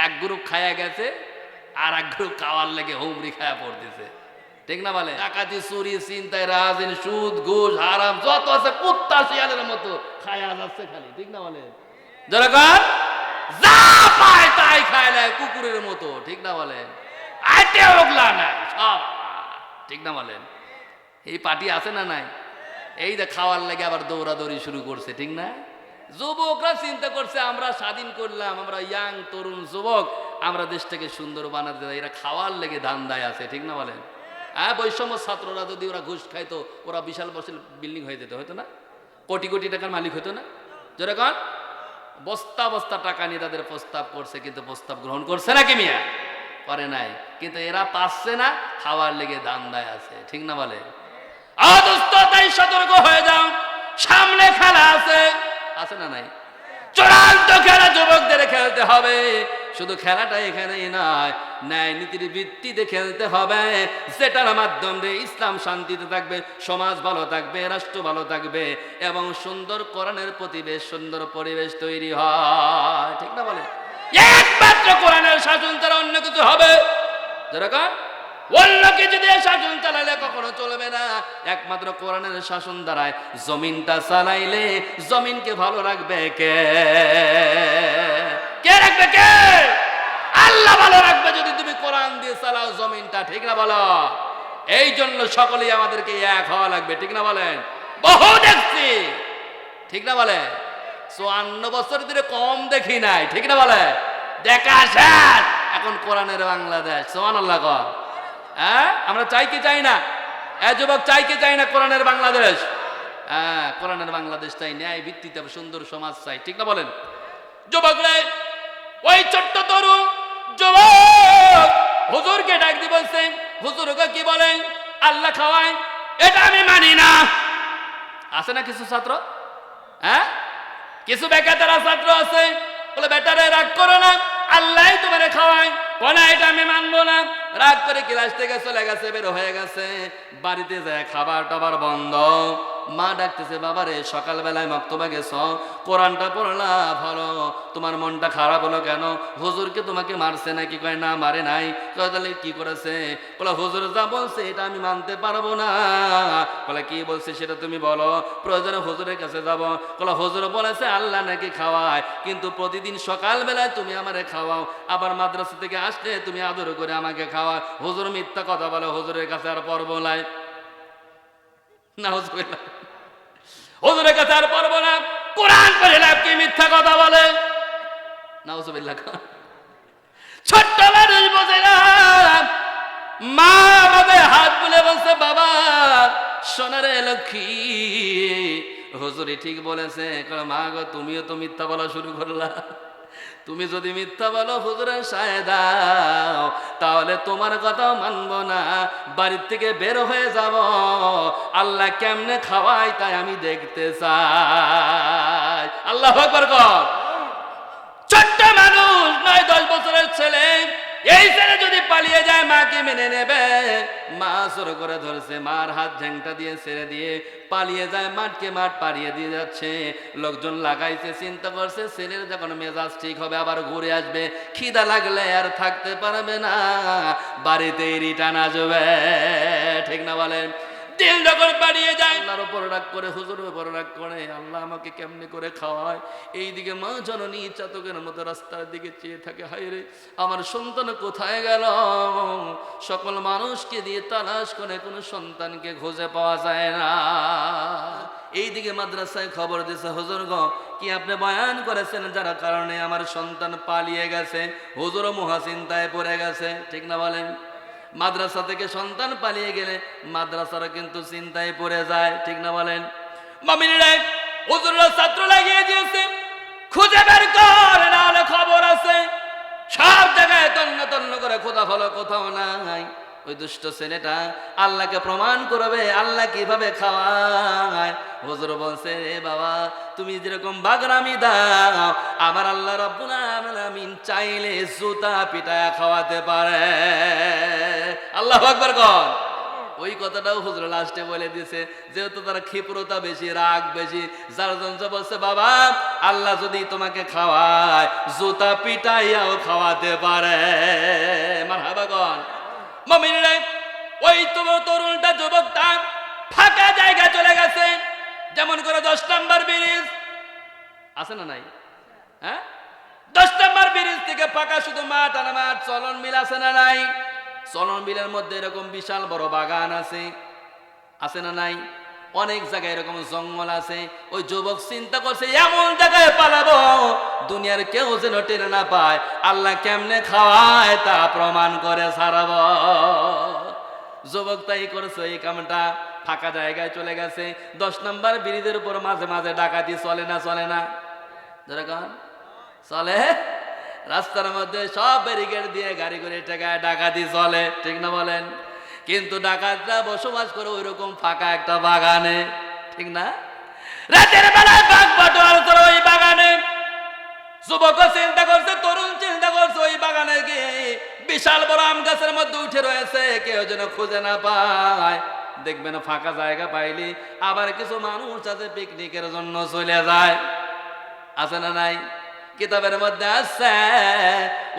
এক গ্রুপ খায়া গেছে, আর এক গ্রুপ খাওয়ার লেগে হুমড়ি খায়া পড়তেছে, ঠিক না বলে? ডাকাতি, চুরি, চিন্তায়, রাজনীতি, সুদ, ঘুষ, হারাম যত আছে কুত্তা শিয়ালের মতো খায়া যাচ্ছে খালি, ঠিক না বলে? যেরকম যা পায় তাই খায় না কুকুরের মতো, ঠিক না বলেন? আইতে ওগলা নাই সব, ঠিক না বলেন? এই পার্টি আছে না নাই? এই যে খাওয়ার লাগে আবার দৌড়াদৌড়ি শুরু করছে, ঠিক না? যুবকরা চিন্তা করছে আমরা স্বাধীন করলাম, আমরা ইয়াং তরুণ যুবক, আমরা দেশটাকে সুন্দর বানাতে চাই, এরা খাওয়ার লেগে ধান্দায় আছে, ঠিক না বলেন? হ্যাঁ, বৈষম্য ছাত্ররা যদি ওরা ঘুষ খাইতো, ওরা বিশাল বিশাল বিল্ডিং হয়ে যেত, হয়তো না? কোটি কোটি টাকার মালিক হতো না? যেরকম বস্তা বস্তা টাকা নিয়ে তাদের প্রস্তাব করছে, কিন্তু প্রস্তাব গ্রহণ করছে নাকি মিয়া? করে নাই। কিন্তু এরা পাচ্ছে না, খাওয়ার লেগে ধান্দায় আছে, ঠিক না বলে? অদুস্থ, তাই সতর্ক হয়ে যাও, সামনে খেলা আছে, আছে না নাই? চূড়ান্ত খেলা যুবকদের খেলতে হবে। শুধু খেলাটা এখানেই নয়, ন্যায় নীতির ভিত্তিতে খেলতে হবে, যেটার মাধ্যমে ইসলাম শান্তিতে থাকবে, সমাজ ভালো থাকবে, রাষ্ট্র ভালো থাকবে, এবং সুন্দর কোরআনের প্রতিবেশ, সুন্দর পরিবেশ তৈরি হয়, ঠিক না বলে? একমাত্র কোরআনের শাসন ছাড়া অন্য কিছু হবে, যেরকম অন্য কিছু দিয়ে শাসন চালাইলে কখনো চলবে না। একমাত্র কোরআনের শাসন দ্বারায় জমিনটা চালাইলে জমিনকে ভালো রাখবে কে? কে রাখবে? কে? আল্লাহ ভালো রাখবে যদি তুমি কোরআন দিয়ে চালাও জমিনটা, ঠিক না বলো? এই জন্য সকলেই আমাদেরকে এক হওয়া লাগবে, ঠিক না বলেন? বহু দেখছি, ঠিক না বলে? 54 বছর ধরে কম দেখি নাই, ঠিক না বলে? দেখা শেষ, এখন কোরআনের বাংলাদেশ, সুবহানাল্লাহ কর। হ্যাঁ, আমরা চাই কি চাই না? যুবক, চাই কি চাই না কোরআনের বাংলাদেশ? হ্যাঁ, কোরআনের বাংলাদেশ চাই, ন্যায় ভিত্তিতে সুন্দর সমাজ চাই, ঠিক না বলেন? যুবক রে, ওই ছোট্ট তরুণ যুবক হুজুরকে ডাক দিয়ে বলছে, হুজুরকে কি বলেন? আল্লাহ খাওয়ায়, এটা আমি মানি না। আছে না কিছু ছাত্র? হ্যাঁ, কিছু বেকাতারা ছাত্র আছে, বলে বেটারে রাগ করো না, আল্লাহ তোমারে খাওয়ায়, কোনা এটা আমি মানবো না। রাগ করে ক্লাস থেকে চলে গেছে, বের হয়ে গেছে, বাড়িতে যায় খাবার টাবার বন্ধ। মা ডাকতেছে, বাবারে সকালবেলায় মক্তবা গেছ, কোরআনটা পড়লা ভালো, তোমার মনটা খারাপ হলো কেন? হুজুরকে তোমাকে মারছে নাকি? কয় না, মারে নাই। কয় তাহলে কি করেছে? বলে হুজুর যা বলছে এটা আমি মানতে পারবো না। বলে কি বলছে সেটা তুমি বলো, প্রয়োজনে হুজুরের কাছে যাব। বলে হুজুর বলেছে আল্লাহ নাকি খাওয়ায়, কিন্তু প্রতিদিন সকালবেলায় তুমি আমারে খাওয়াও, আবার মাদ্রাসা থেকে আসলে তুমি আদর করে আমাকে খাওয়া। হুজুর মিথ্যা কথা বলে, হুজুরের কাছে আর পড়বো না। নাউজুবিল্লাহ, হুজুরের কাছে আর পড়বো না, কোরআন পড়ে লাভ কি? মিথ্যা কথা বলে। নাউজুবিল্লাহ। ছোট্ট মানুষ বোঝে না, মা আমাদের হাত বুলে বলছে, বাবা সোনারে লক্ষ্মী, হুজুরি ঠিক বলেছে। মা গো, তুমিও তো মিথ্যা বলা শুরু করলা। তুমি যদি মিথ্যা বলো হুজুরের সায় দাও, তাহলে তোমার কথাও মানবো না, বাড়ির থেকে বের হয়ে যাব। আল্লাহ কেমনে খাওয়াই তাই আমি দেখতে চাই। আল্লাহু আকবার কর। ছোট্ট মানুষ, 9-10 বছরের ছেলে, এই ছেলে যদি পালিয়ে যায় মাকে মেনে নেবে? মা জোর করে ধরেছে, মার হাত ঝ্যাংটা দিয়ে ছেড়ে দিয়ে পালিয়ে যায়, মাঠকে মাঠ পাড়িয়ে দিয়ে যাচ্ছে। লোকজন লাগাইছে, চিন্তা করছে ছেলের যখন মেজাজ ঠিক হবে আবার ঘুরে আসবে, খিদা লাগলে আর থাকতে পারবে না, বাড়িতেই রিটার্ন আসবে, ঠিক না বলেন? দিল যখন বাড়িয়ে যায়, আল্লাহর উপর রাগ করে, হুজুরের উপর রাগ করে, আল্লাহ আমাকে কেমনে করে খাওয়ায়। এইদিকে মা জননী চাতকের মতো রাস্তার দিকে চেয়ে থাকে, হায় রে আমার সন্তান কোথায় গেল? সকল মানুষকে দিয়ে তালাশ করে কোনো সন্তানকে খুঁজে পাওয়া যায় না। এইদিকে মাদ্রাসায় খবর দিছে, হুজুর গো কি আপনি বয়ান করেছেন যার কারণে আমার সন্তান পালিয়ে গেছে? হুজুরও মহাচিন্তায় পড়ে গেছে, ঠিক না বলেন? মাদ্রাসা থেকে সন্তান পালিয়ে গেলে মাদ্রাসারা কিন্তু চিন্তায় পড়ে যায়, ঠিক না বলেন? মুমিনরা, হুজুররা ছাত্র লাগিয়ে দিয়েছে, খুঁজে বের কর, না হলে খবর আছে। সব জায়গায় তন্ন তন্ন করে খোঁজা হলো, কোথাও নাই। ওই দুষ্ট ছেলেটা আল্লাহকে প্রমাণ করবে আল্লাহ কিভাবে খাওয়ায়। হুজুর বলছে, বাবা তুমি যেরকম বাগরামি দাও, আমার আল্লাহ রাব্বুল আলামিন চাইলে জুতা পিটায়া খাওয়াতে পারে। আল্লাহু আকবার কর। ওই কথাটাও হুজুর লাস্টে বলে দিয়েছে, যেহেতু তার ক্ষিপ্রতা বেশি, রাগ বেশি, যার জন্য বলছে, বাবা আল্লাহ যদি তোমাকে খাওয়ায় জুতা পিটাইয়াও খাওয়াতে পারে। মারহাবা গন মুমিনরা। ওই তোমার তরুণটা যুবকটা ফাঁকা জায়গায় চলে গেছে, যেমন করে 10 নম্বর ব্রিজ আছে না নাই? হ্যাঁ, 10 নম্বর ব্রিজ থেকে ফাঁকা শুধু মাঠ আর মাঠ। চলন মিল আছে না নাই? চলন মিলের মধ্যে এরকম বিশাল বড় বাগান আছে না নাই? অনেক জায়গায় এরকম জঙ্গল আছে। ওই যুবক চিন্তা করছে এমন জায়গায় পালাবো দুনিয়ার কেউ যেন টেনে না পায়, আল্লাহ কেমনে খাওয়ায় তা প্রমাণ করে ছাড়াব। যুবক তাই করেছে, এই কামটা ফাঁকা জায়গায় চলে গেছে। 10 নম্বর ব্রিজের উপর মাঝে মাঝে ডাকাতি চলে না? চলে না? যেরকম চলে। রাস্তার মধ্যে সব ব্যারিকেড দিয়ে গাড়ি করে টেকায় ডাকাতি চলে, ঠিক না বলেন? কিন্তু ডাকাতরা বসবাস করে ওইরকম ফাঁকা একটা বাগানে, ঠিক না? রাতের বেলায় বাঘ বাটোয়ার করে ওই বাগানে। যুবক চিন্তা করছে, তরুণ চিন্তা করছে, ওই বাগানে গিয়ে বিশাল বড় আম গাছের মধ্যে উঠে রয়েছে, কেউ যেন খুঁজে না পায়। দেখবেন ফাঁকা জায়গা পাইলি আবার কিছু মানুষ আছে পিকনিকের জন্য চলে যায়, আছে না নাই? কিতাবের মধ্যে আছে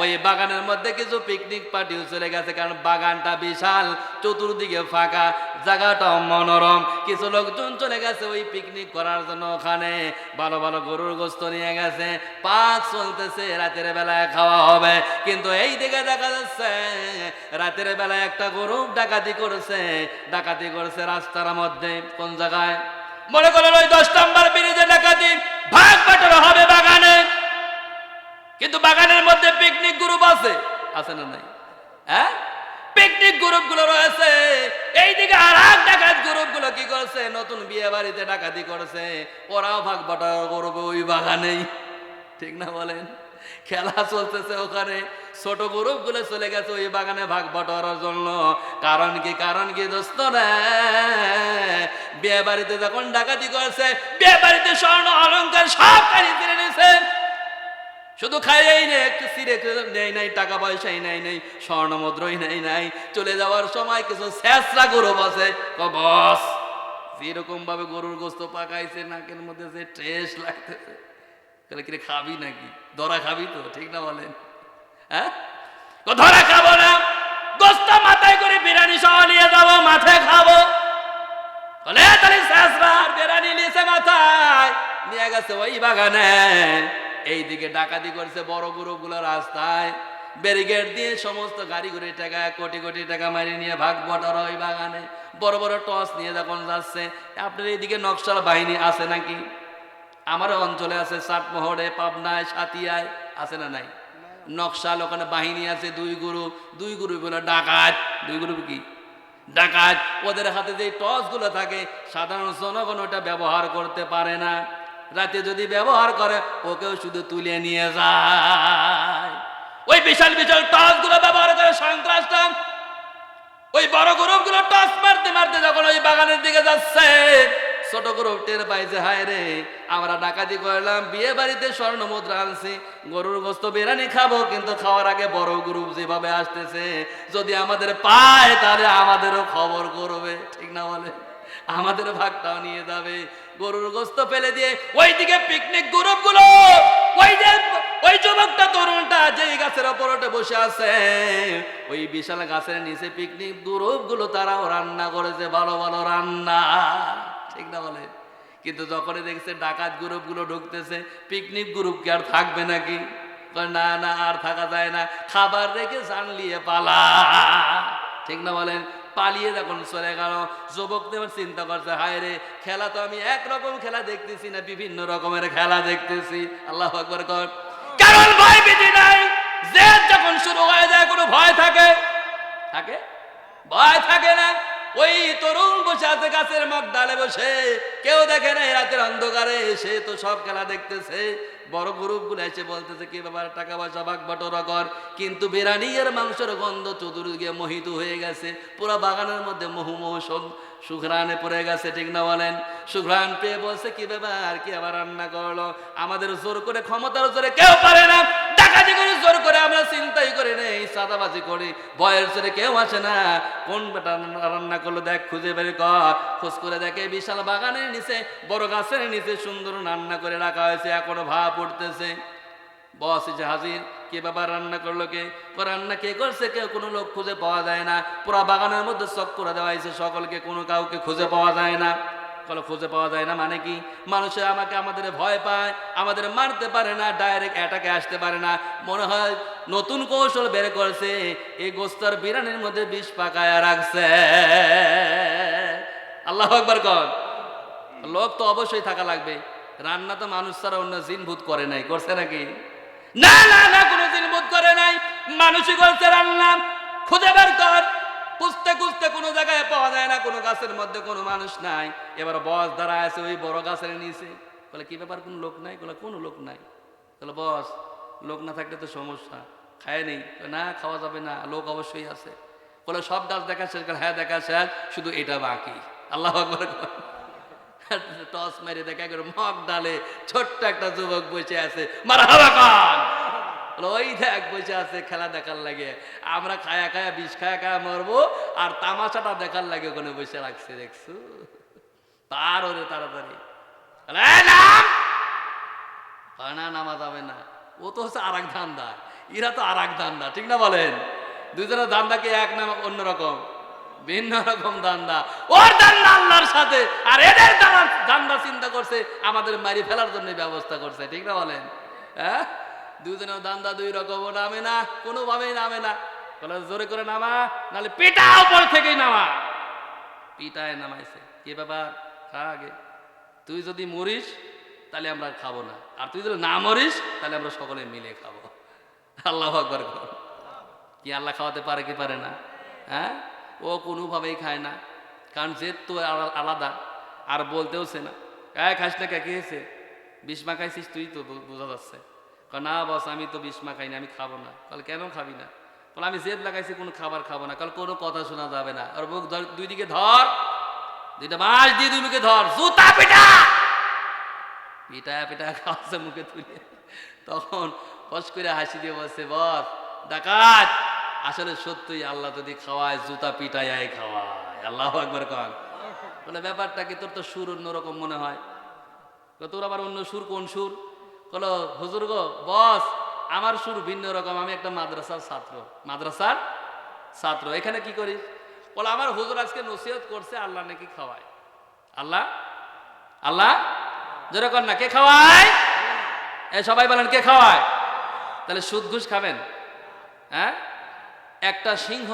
ওই বাগানের মধ্যে কিছু পিকনিক পার্টিও চলে গেছে, কারণ বাগানটা বিশাল, চতুর্দিকে ফাঁকা, জায়গাটা মনোরম। কিছু লোকজন চলে গেছে ওই পিকনিক করার জন্য, ওখানে ভালো ভালো গরুর গোশত নিয়ে গেছে, পাক চলতেছে, রাতের বেলায় খাওয়া হবে। কিন্তু এই দিকে দেখা যাচ্ছে রাতের বেলায় একটা গরু ডাকাতি করেছে রাস্তার মধ্যে। কোন জায়গায়? মনে করেন ওই 10 নম্বর ব্রিজে ডাকাতি, ভাগ বাটোয়ারা হবে বাগানে। কিন্তু বাগানের মধ্যে পিকনিক গ্রুপ আছে না নাই? হ্যাঁ, পিকনিক গ্রুপ গুলো রয়েছে। এইদিকে আর এক ডাকাত গ্রুপ গুলো কি করছে, নতুন বিয়ে বাড়িতে ডাকাতি করেছে, ওরাও ভাগ বাটোয়ারা করবে ওই বাগানেই, ঠিক না বলেন? খেলা চলতেছে ওখানে, ছোট গ্রুপ গুলো চলে গেছে ওই বাগানে ভাগ বাটোয়ারার জন্য। কারণ কি দোস্ত রে, বিয়ে বাড়িতে যখন ডাকাতি করেছে, বিয়ে বাড়িতে স্বর্ণ অলংকার সব কারি ফিরে নিছে, শুধু খাইয়াই নেই, একটু সিরে নেই নাই, টাকা পয়সাই নাই, স্বর্ণ মুদ্রাই নাই। চলে যাওয়ার সময় কিছু শেষরা গরু আছে, বস যেরকম ভাবে গরুর গোস্ত পাকাইছে, নাকের মধ্যে যে টেস্ট লাগতেছে, কি খাবি নাকি? ধরা খাবি তো, ঠিক না বলেন? হ্যাঁ, ধরা খাবো না, গোস্ত মাথায় করে বিরিয়ানি সহ নিয়ে যাবো, মাথায় খাবো। বলে তাহলে শেষরা বিরিয়ানি নিয়েছে মাথায় নিয়ে গেছে ওই বাগানে। এইদিকে ডাকাতি করছে বড় গ্রুপগুলো, রাস্তায় ব্যারিকেড দিয়ে সমস্ত গাড়ি ঘুরে টাকা, কোটি কোটি টাকা মারি নিয়ে ভাগ বটারা ওই বাগানে। বড় বড় টস নিয়ে যখন যাচ্ছে। আপনার এইদিকে নকশাল বাহিনী আছে নাকি? আমার অঞ্চলে আছে, চাটমোহরে, পাবনায়, সাতিয়ায়, আছে না নাই? নকশাল ওখানে বাহিনী আছে, দুই গ্রুপ হলো ডাকাত। দুই গ্রুপ কি? ডাকাত। ওদের হাতে যে টস গুলো থাকে, সাধারণ জনগণ ওটা ব্যবহার করতে পারে না। রাতে যদি ব্যবহার করে, ওকেও শুধু তুলে নিয়ে যায়। ওই বিশাল বিশাল টস গুলো ব্যবহার করে সন্ত্রাসটা। ওই বড় গ্রুপ গুলো টস মারতে মারতে যখন ওই বাগানের দিকে যাচ্ছে, ছোট গ্রুপ টের পাইছে, হায় রে আমরা ডাকাতি করলাম, বিয়ে বাড়িতে স্বর্ণ মুদ্রা আনছি, গরুর গোস্ত বিরিয়ানি খাবো, কিন্তু খাওয়ার আগে বড় গ্রুপ যেভাবে আসতেছে, যদি আমাদের পায় তাহলে আমাদেরও খবর করবে, ঠিক না বলে? আমাদের ভাগটাও নিয়ে যাবে। গরুর গোস্ত ফেলে দিয়ে ওইদিকে পিকনিক গ্রুপ গুলো, ওই যুবকটা তরুণটা যেই গাছের ওপর বসে আছে, ওই বিশাল গাছের নিচে পিকনিক গ্রুপ গুলো তারাও রান্না করেছে, ভালো ভালো রান্না, ঠিক না বলে? কিন্তু যখনই দেখছে ডাকাত গ্রুপ গুলো ঢুকতেছে, পিকনিক গ্রুপ কি আর থাকবে নাকি? না না, আর থাকা যায় না, খাবার রেখে জানলিয়ে পালা, ঠিক না বলেন? পালিয়ে যখন চলে গেল, যুবকদের চিন্তা করছে, হায় রে, খেলা তো আমি একরকম খেলা দেখতেছি না, বিভিন্ন রকমের খেলা দেখতেছি। আল্লাহু আকবার কর। কারণ ভয় ভীতি নাই। যে যখন শুরু হয়ে যায়, কোনো ভয় থাকে? ভয় থাকে না। ওই তরুণ বসে আছে গাছের মগ ডালে বসে, কেউ দেখে না, রাতের অন্ধকারে সে তো সব খেলা দেখতেছে। বড় গ্রুপ গুলো এসে বলতেছে, কি ব্যাপার, টাকা পয়সা ভাগ বাটোয়ারা কর। কিন্তু বিরিয়ানি আর মাংসের গন্ধ চতুর্দিকে মোহিত হয়ে গেছে, পুরো বাগানের মধ্যে সুঘ্রাণে পড়ে গেছে, ঠিক না বলেন? সুঘ্রাণ পেয়ে বলছে, কি ব্যাপার, কি আবার রান্না করলো? আমাদের জোর করে, ক্ষমতার জোরে কেউ পারে না, ডাকাতি করে জোর করে আমরা চিন্তাই করে নেই, সাদাবাজি করি, ভয়ের ছেড়ে কেউ আসে না। কোন বেটা রান্না করলো দেখ, খুঁজে বের কর। খোঁজ করে দেখে বিশাল বাগানের নিচে, বড় গাছের নিচে সুন্দর রান্না করে রাখা হয়েছে, এখনো ভাপ উঠতেছে। বস এসে হাজির। কে বাবা রান্না করলো? কে রান্না কে করছে? কেউ কোনো লোক খুঁজে পাওয়া যায় না। পুরা বাগানের মধ্যে চক করে দেওয়া হয়েছে সকলকে, কোনো কাউকে খুঁজে পাওয়া যায় না। বলো খুঁজে পাওয়া যায় না মানে কি? মানুষে আমাদের ভয় পায়, আমাদের মারতে পারে না, ডাইরেক্ট অ্যাটাকে আসতে পারে না। মনে হয় নতুন কৌশল বের করছে, এই গোস্তার বিরানির মধ্যে বিষ পাকায়া রাখছে। আল্লাহু আকবার কর। লোক তো অবশ্যই থাকা লাগবে। রান্না তো মানুষ ছাড়া অন্য জিন ভূত করে নাই, করছে নাকি? না না না, কোনো জিন ভূত করে নাই, মানুষই করছে রান্না। খুঁজে বের কর। খুঁজতে খুঁজতে কোনো জায়গায় পাওয়া যায় না, কোনো গাছের মধ্যে কোনো মানুষ নাই। এবার বস দাঁড়ায় আছে ওই বড় গাছের নিচে। বলে কি ব্যাপার, কোনো লোক নাই? বলে কোনো লোক নাই। বলে বস, লোক না থাকলে তো সমস্যা, খায় নেই। না, খাওয়া যাবে না, লোক অবশ্যই আছে। বলে সব গাছ দেখা শেষ? হ্যাঁ দেখা শেষ, শুধু এটা বাকি। আল্লাহু আকবার। টস মেরে দেখা গেল মগ ডালে ছোট্ট একটা যুবক বসে আছে, মারহাবা খান। ওই দেখ বসে আছে খেলা দেখার লাগে। আমরা খায়া খায়া বিষ খায়া মরবো, আর তামাশাটা দেখার লাগে ওখানে বসে রাখছে। দেখছো? তার ওরে তাড়াতাড়ি না, নামা যাবে না। ও তো হচ্ছে আর এক ধান্দা, এরা তো আর এক ধান্দা, ঠিক না বলেন? দুজনের ধান্দাকে এক না অন্যরকম, ভিন্ন রকম ধান্দা। ওর ধান্দা আল্লাহর সাথে, আর এদের ধান্দা চিন্তা করছে আমাদের মারি ফেলার জন্য ব্যবস্থা করছে, ঠিক না বলেন? হ্যাঁ, দুজনের ধান্দা দুই রকম। নামে না, কোনোভাবেই নামে না। বলে জোরে করে নামা, নাহলে পিটা উপর থেকেই নামা। পিটায় নামাইছে। কি ব্যাপার, খা আগে। তুই যদি মরিস তাহলে আমরা খাবো না, আর তুই যদি না মরিস তাহলে আমরা সকলে মিলে খাবো। আল্লাহু আকবার। কি আল্লাহ খাওয়াতে পারে কি পারে না? হ্যাঁ, ও কোনোভাবেই খায় না, কারণ জেদ তো আলাদা। আর বলতেওছে না, খাইস না, কে খেয়েছে? বিষ মাখাইছিস তুই তো, বোঝা যাচ্ছে। না বস, আমি তো বিষ মাখাই না, আমি খাবো না। কাল কেন খাবি না? বলে আমি জেদ লাগাইছি, কোনো খাবার খাবো না। কাল কোনো কথা শোনা যাবে না। আর মুখ দুই দিকে ধর, দুইটা বাঁশ দিয়ে দুই মুখে ধর, জুতা পিটা। পিটা পিটা খাওয়াচ্ছে মুখে তুলে। তখন ফস করে হাসি দিয়ে বলছে, বস ডাকাত, আসলে সত্যই আল্লাহ যদি খাওয়ায়, জুতা পিটায় খাওয়ায়। আল্লাহু আকবার কন। বলে ব্যাপারটা কি, তোর তো সুর অন্যরকম মনে হয়। তোর আবার অন্য সুর? কোন সুর? বলো হুজুর গো, বস আমার সুর ভিন্ন রকম, আমি একটা মাদ্রাসার ছাত্র। মাদ্রাসার ছাত্র, এখানে কি করিস? বলে আমার হুজুর আজকে নসিহত করছে আল্লাহ নাকি খাওয়ায়। আল্লাহ আল্লাহ জোরে কর না, কে খাওয়ায়? সবাই বলেন কে খাওয়ায়? তাহলে সুদ ঘুষ খাবেন? হ্যাঁ, একটা সিংহ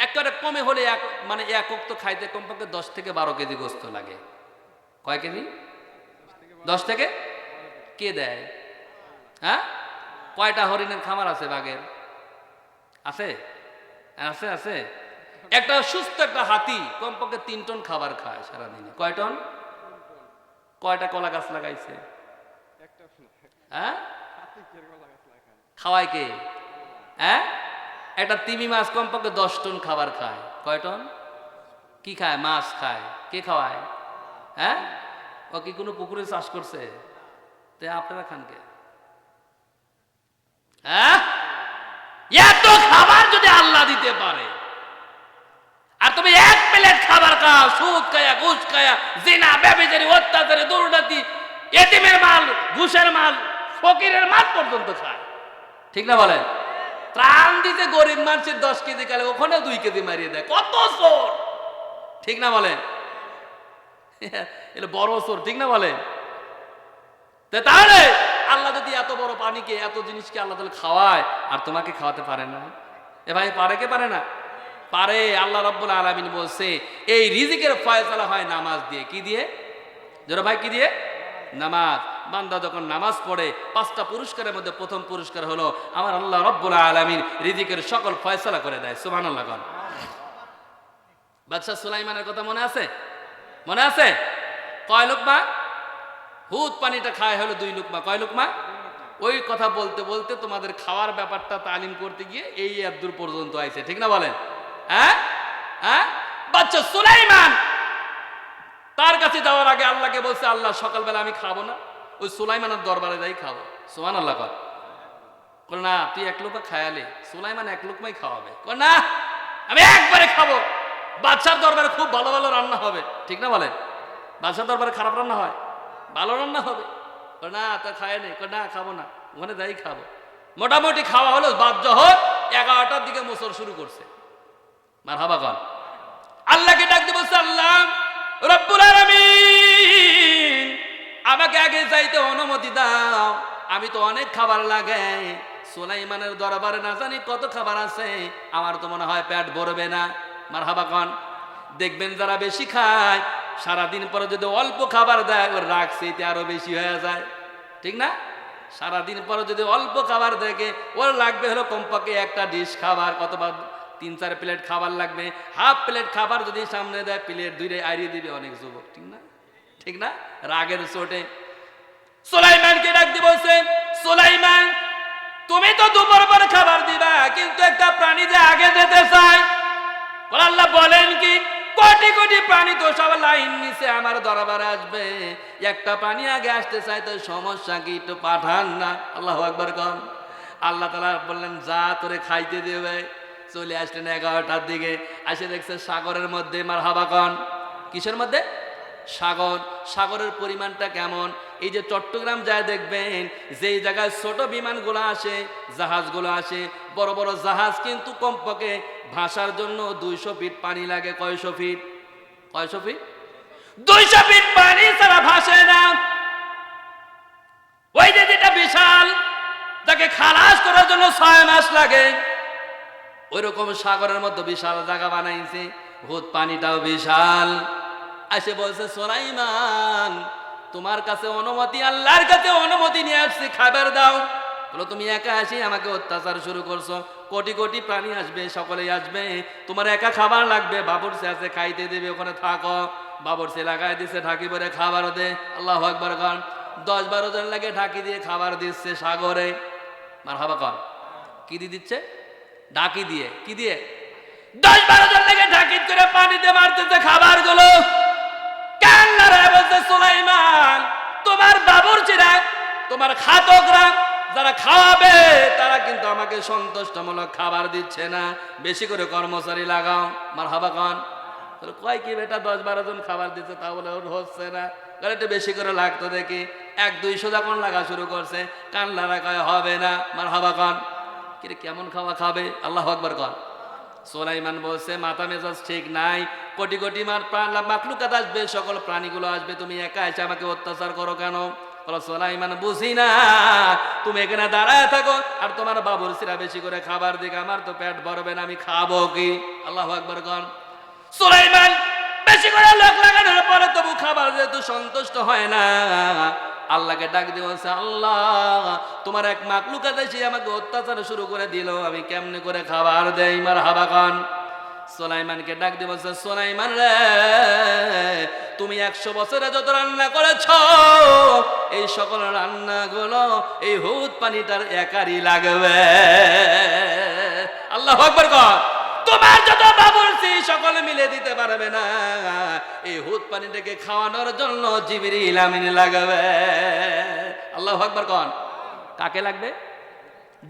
একেবারে কমে হলে মানে এক ওয়াক্ত খাইতে কমপক্ষে 10 থেকে 12 কেজি গোস্ত লাগে। কয় কেজি? 10 থেকে। কে দেয়? হ্যাঁ, কয়টা হরিণের খামার আছে? বাঘের আছে? আছে আছে। একটা সুস্থ একটা হাতি কমপক্ষে 3 টন খাবার খায় সারাদিনে। কয় টন? কয়টা কলা গাছ লাগাইছে? হ্যাঁ, খাওয়ায় কে? হ্যাঁ, একটা তিমি মাছ কমপক্ষে 10 টন খাবার খায়। কয় টন? কি খায়? মাছ খায়। কে খাওয়ায়? হ্যাঁ, ও কি কোনো পুকুরে চাষ করছে? তে আপনারা খান কে? হ্যাঁ, এত খাবার যদি আল্লাহ দিতে পারে, আর তুমি এক প্লেট খাবার খাও, সুদ খায়া, ঘুষ খায়া, জিনা, ব্যভিচারী, অত্যাচারী, দুর্নীতি, এতিমের মাল, ঘুষের মাল, ফকিরের মাল পর্যন্ত খায়, ঠিক না বলেন? ত্রাণ দিতে গরিব মানুষের 10 কেজি খালে ওখানে 2 কেজি মারিয়ে দেয়। কত চোর, ঠিক না বলেন? এটা বড় চোর, ঠিক না বলেন? তাহলে আল্লাহ যদি এত বড় পানিকে, এত জিনিসকে আল্লাহ তাহলে খাওয়ায়, আর তোমাকে খাওয়াতে পারে না? এ ভাই, পারে কে পারে না? পারে। আল্লাহ রাব্বুল আলামিন বলছে এই রিজিকের ফয়সালা হয় নামাজ দিয়ে। কি দিয়ে? জোরে ভাই, কি দিয়ে? নামাজ। বান্দা যখন নামাজ পড়ে 5টা পুরস্কারের মধ্যে প্রথম পুরস্কার হলো আমার আল্লাহ রাব্বুল আলামিন রিজিকের সকল ফয়সালা করে দেয়। সুবহানাল্লাহ। বাদশা সুলাইমানের কথা মনে আছে? মনে আছে? কয় লোকমা? হুদ পানিটা খায় হলো 2 লোকমা। কয় লোকমা? ওই কথা বলতে বলতে তোমাদের খাওয়ার ব্যাপারটা তালিম করতে গিয়ে এই আব্দুল পর্যন্ত আইছে, ঠিক না বলেন? হ্যাঁ হ্যাঁ, বাদশা সুলাইমান তার কাছে যাওয়ার আগে আল্লাহকে বলছে, আল্লাহ সকালবেলা আমি খাবো না, ওই সুলাইমানের দরবারে যাই খাবো। সুবহানাল্লাহ। বলে না তুই এক লোকা খায়ালে, সুলাইমান এক লোকমাই খাওয়াবে। বলে না আমি একবারে খাবো, বাদশার দরবারে খুব ভালো ভালো রান্না হবে। ঠিক না বলেন? বাদশার দরবারে খারাপ রান্না হয়? ভালো রান্না হবে। বলে না তা খায় নেই। না খাবো না, ওখানে যাই খাবো। মোটামুটি খাওয়া হলো। বাদ জহর 11টার দিকে মোসর শুরু করছে। মারহাবা কন। আল্লাহকে ডাক দিয়ে বলছে, আল্লাহ রব্বুল আলামিন আমাকে আগে যাইতে অনুমতি দাও, আমি তো অনেক খাবার লাগে। সুলাইমানের দরবারে না জানি কত খাবার আছে, আমার তো মনে হয় পেট ভরবে না। মারহাবা কন। দেখবেন যারা বেশি খায় সারাদিন পরে যদি অল্প খাবার দেয় ওর রাগ সেইতে আরো বেশি হয়ে যায়। ঠিক না? সারাদিন পরে যদি অল্প খাবার দেখে ওর লাগবে হলো কমপক্ষে একটা ডিশ খাবার, অথবা 3-4 প্লেট খাবার লাগবে। হাফ প্লেট খাবার যদি সামনে দেয় প্লেট 2 আইরিয়ে দিবে অনেক যুবক। ঠিক না? ঠিক না? রাগের চোটে সুলাইমানকে ডাক দিয়ে বলছে, সুলাইমান তুমি তো দুপুর পর খাবার দিবা, কিন্তু একটা প্রাণী যে আগে যেতে চায়। বলে আল্লাহ বলেন কি? কোটি কোটি প্রাণী তো সব লাইন নিচে আমার দরবারে আসবে, একটা প্রাণী আগে আসতে চায়, তো সমস্যা কি? একটু পাঠান না। আল্লাহু আকবার কন। আল্লাহ তাআলা বললেন যা তোরে খাইতে দেবে। চলে আসলেন 11টার দিকে, এসে দেখছে সাগরের মধ্যে। মারহাবা কন। কিসের মধ্যে? সাগর। সাগরের পরিমাণটা কেমন? এই যে চট্টগ্রাম যায় দেখবেন যেই জায়গায় ছোট বিমানগুলো আসে, জাহাজগুলো আসে, বড় বড় জাহাজ কিন্তু কমপক্ষে ভাসার জন্য 200 ফিট পানি লাগে। কয়শো ফিট? 200 ফিট পানি ছাড়া ভাসে না। ওই যে যেটা বিশাল, তাকে খালাস করার জন্য 6 মাস লাগে। ওইরকম সাগরের মধ্যে বিশাল জায়গা বানাইছে, হুদ পানিটাও বিশাল। এসে বলছে সুলাইমান তোমার কাছে অনুমতি, আল্লাহর কাছে অনুমতি নিয়ে আসছি, খাবার দাও। বলো তুমি একা আসি আমাকে অত্যাচার শুরু করছো, কোটি কোটি প্রাণী আসবে, সকলেই আসবে, তোমার একা খাবার লাগবে। বাবুরচি আছে খাইতে দেবে, ওখানে থাকো। বাবুরচি লাগাই দিচ্ছে, ঢাকি ভরে খাবার দে। আল্লাহু আকবার কর। 10-12 জন লাগে ঢাকি দিয়ে খাবার দিচ্ছে সাগরে। মারহাবা কর। কি দিয়ে দিচ্ছে? ঢাকি দিয়ে। কি দিয়ে? 10-12 জন লাগে ঢাকি করে পানিতে মারতেছে খাবার গুলো। বলছে সুলাইমান তোমার বাবুরচিরা, তোমার খাতকরা যারা খাওয়াবে তারা কিন্তু আমাকে সন্তুষ্টমূলক খাবার দিচ্ছে না, বেশি করে কর্মচারী লাগাও। মারহাবা কন। কয় কি বেটা 10-12 জন খাবার দিচ্ছে তা বলে ওর হচ্ছে না, একটু বেশি করে লাগতো দেখি। 100-200 যখন লাগা শুরু করছে কানলারা কয় হবে না। মারহাবা কন। কিরে কেমন খাওয়া খাবে? আল্লাহু আকবার কন। সুলাইমান বলছে মাথা মেজাজ ঠিক নাই, কোটি কোটি মাখলুকাত আসবে, সকল প্রাণীগুলো আসবে, তুমি একা এসে আমাকে অত্যাচার করো কেন? বলো সুলাইমান বুঝি না, তুমি এখানে দাঁড়ায় থাকো আর তোমার বাবুরচিরা বেশি করে খাবার দিকে, আমার তো পেট ভরবে না, আমি খাবো কি? আল্লাহু আকবার কন। সুলাইমান বেশি করে লোক লাগানোর পরে তবু খাবার যেহেতু সন্তুষ্ট হয় না, আল্লাহকে ডাক দিয়ে বলছে আল্লাহ তোমার এক মাখলুকাত এসে আমাকে অত্যাচার শুরু করে দিল, আমি কেমনে করে খাবার দেই? মারহাবা কন। সুলাইমানকে ডাক দিয়ে বলছে সুলাইমান রে তুমি 100 বছরে যত রান্না করেছ এই সকল রান্নাগুলো এই হুদ পানিটার একারই লাগবে। আল্লাহু আকবার কন। তোমার যত বাবুরচি সকলে মিলে দিতে পারবে না, এই হুদ পানিটাকে খাওয়ানোর জন্য জিবরিল আমিন লাগবে। আল্লাহু আকবার কন। কাকে লাগবে?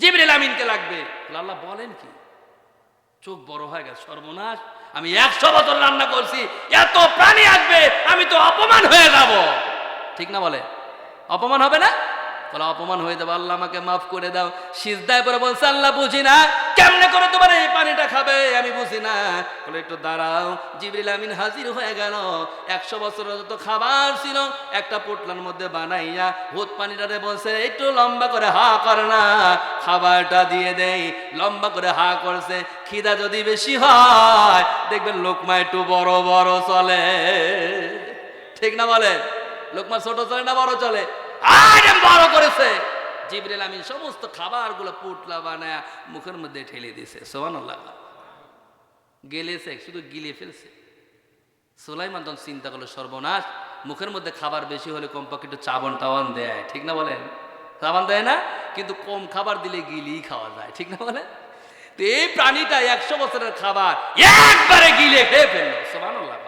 জিবরিল আমিনকে লাগবে। আল্লাহ বলেন কি? চোখ বড় হয়ে গেছে, সর্বনাশ, আমি 100 বছর রান্না করছি, এত প্রাণী আসবে, আমি তো অপমান হয়ে যাব। ঠিক না বলে? অপমান হবে না? বলে অপমান হয়ে যাবে, আল্লাহ আমাকে মাফ করে দাও। সিজদায় পরে বলছে আল্লাহ বুঝি না কেমনে করে তোমার এই পানিটা খাবে, আমি বুঝি না। বলে একটু দাঁড়াও। জিবরিল আমিন হাজির হয়ে গেল। 100 বছরের যত খাবার ছিল একটা পোটলার মধ্যে বানাইয়া হুদ পানিটারে বলছে একটু লম্বা করে হা কর না, খাবারটা দিয়ে দেই। লম্বা করে হা করছে। খিদা যদি বেশি হয় দেখবেন লোকমা একটু বড় বড় চলে। ঠিক না বলে? লোকমা ছোট চলে না বড় চলে? বড় করেছে। জিবরিল আমিন সমস্ত খাবারগুলো পুটলা বানায় মুখের মধ্যে ঠেলে দিয়েছে। সুবহানাল্লাহ। গেলেছে, শুধু গিলে ফেলছে। সুলাইমান তখন চিন্তা করলো সর্বনাশ, মুখের মধ্যে খাবার বেশি হলে কমপক্ষে একটু চাবন টাওয়ান দেয়। ঠিক না বলেন? চাবন দেয় না, কিন্তু কম খাবার দিলে গিলেই খাওয়া যায়। ঠিক না বলে? তো এই প্রাণীটা 100 বছরের খাবার একবারে গিলে খেয়ে ফেললো। সুবহানাল্লাহ।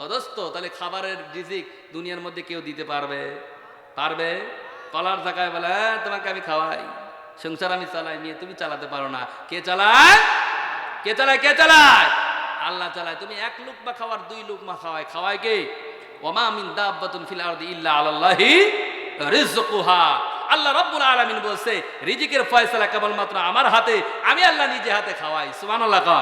অদস্ত তাহলে খাবারের রিজিক দুনিয়ার মধ্যে কেউ দিতে পারবে? পারবে? কলার জায়গায় বলে তোমাকে আমি খাওয়াই, সংসার আমি চালাই, নিয়ে তুমি চালাতে পারো না। কে চালায়? কে চালায়? কে চালায়? আল্লাহ চালায়। তুমি এক লুকমা খাওয়ার 2 লুকমা খাওয়ায়, খাওয়ায় কে? ওমা মিন দাব্বাতুন ফিল আরদি ইল্লা আলাল্লাহি রিজকুহা। আল্লাহ রাব্বুল আলামিন বলছে রিজিকের ফয়সালা কেবলমাত্র আমার হাতে, আমি আল্লাহ নিজে হাতে খাওয়াই। সুবহানাল্লাহ।